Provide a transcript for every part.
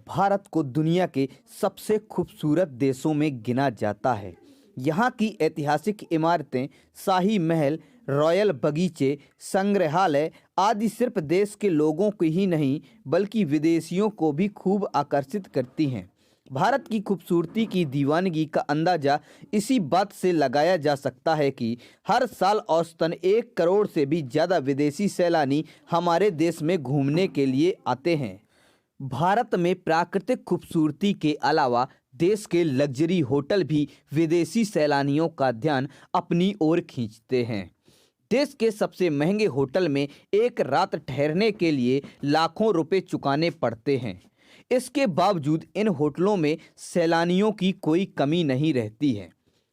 भारत को दुनिया के सबसे खूबसूरत देशों में गिना जाता है। यहाँ की ऐतिहासिक इमारतें, शाही महल, रॉयल बगीचे, संग्रहालय आदि सिर्फ देश के लोगों को ही नहीं बल्कि विदेशियों को भी खूब आकर्षित करती हैं। भारत की खूबसूरती की दीवानगी का अंदाज़ा इसी बात से लगाया जा सकता है कि हर साल औसतन 1 करोड़ से भी ज़्यादा विदेशी सैलानी हमारे देश में घूमने के लिए आते हैं। भारत में प्राकृतिक खूबसूरती के अलावा देश के लग्जरी होटल भी विदेशी सैलानियों का ध्यान अपनी ओर खींचते हैं। देश के सबसे महंगे होटल में एक रात ठहरने के लिए लाखों रुपए चुकाने पड़ते हैं। इसके बावजूद इन होटलों में सैलानियों की कोई कमी नहीं रहती है।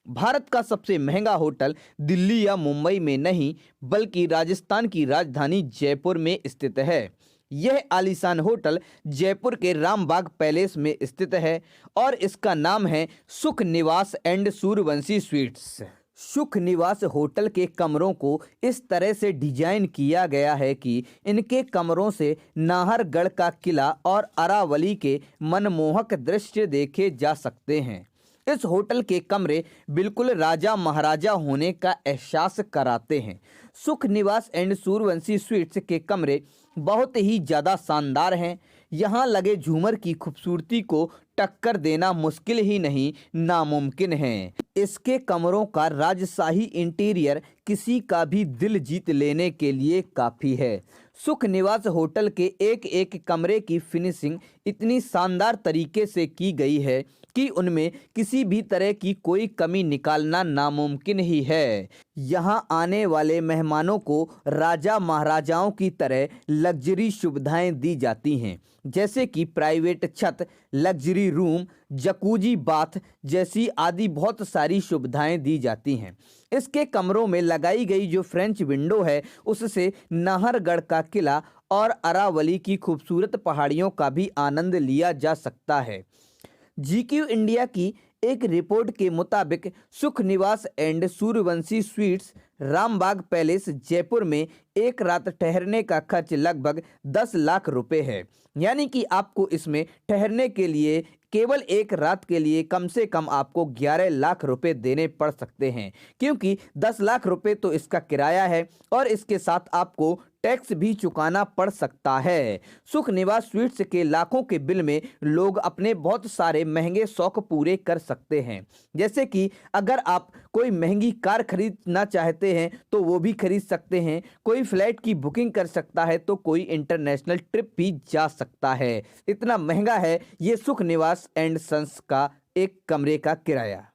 भारत का सबसे महंगा होटल दिल्ली या मुंबई में नहीं बल्कि राजस्थान की राजधानी जयपुर में स्थित है। यह आलीशान होटल जयपुर के रामबाग पैलेस में स्थित है और इसका नाम है सुख निवास एंड सूर्यवंशी स्वीट्स। सुख निवास होटल के कमरों को इस तरह से डिजाइन किया गया है कि इनके कमरों से नाहरगढ़ का किला और अरावली के मनमोहक दृश्य देखे जा सकते हैं। इस होटल के कमरे बिल्कुल राजा महाराजा होने का एहसास कराते हैं। सुख निवास एंड सूर्यवंशी स्वीट्स के कमरे बहुत ही ज़्यादा शानदार हैं। यहाँ लगे झूमर की खूबसूरती को टक्कर देना मुश्किल ही नहीं नामुमकिन है। इसके कमरों का राजशाही इंटीरियर किसी का भी दिल जीत लेने के लिए काफ़ी है। सुख निवास होटल के एक एक कमरे की फिनिशिंग इतनी शानदार तरीके से की गई है कि उनमें किसी भी तरह की कोई कमी निकालना नामुमकिन ही है। यहाँ आने वाले मेहमानों को राजा महाराजाओं की तरह लग्जरी सुविधाएं दी जाती हैं, जैसे कि प्राइवेट छत, लग्जरी रूम, जकूजी बाथ जैसी आदि बहुत सारी सुविधाएं दी जाती हैं। इसके कमरों में लगाई गई जो फ्रेंच विंडो है उससे नाहरगढ़ का किला और अरावली की खूबसूरत पहाड़ियों का भी आनंद लिया जा सकता है। GQ इंडिया की एक रिपोर्ट के मुताबिक सुख निवास and Suryavanshi sweets Rambagh palace Jaipur में एक रात ठहरने का खर्च लगभग 10 लाख रुपए है। यानी कि आपको इसमें ठहरने के लिए केवल एक रात के लिए कम से कम आपको 11 लाख रुपए देने पड़ सकते हैं, क्योंकि 10 लाख रुपए तो इसका किराया है और इसके साथ आपको टैक्स भी चुकाना पड़ सकता है। सुख निवास स्वीट्स के लाखों के बिल में लोग अपने बहुत सारे महंगे शौक पूरे कर सकते हैं, जैसे कि अगर आप कोई महंगी कार खरीदना चाहते हैं तो वो भी खरीद सकते हैं, कोई फ्लाइट की बुकिंग कर सकता है तो कोई इंटरनेशनल ट्रिप भी जा सकता है। इतना महंगा है ये सुख निवास एंड सन्स का एक कमरे का किराया।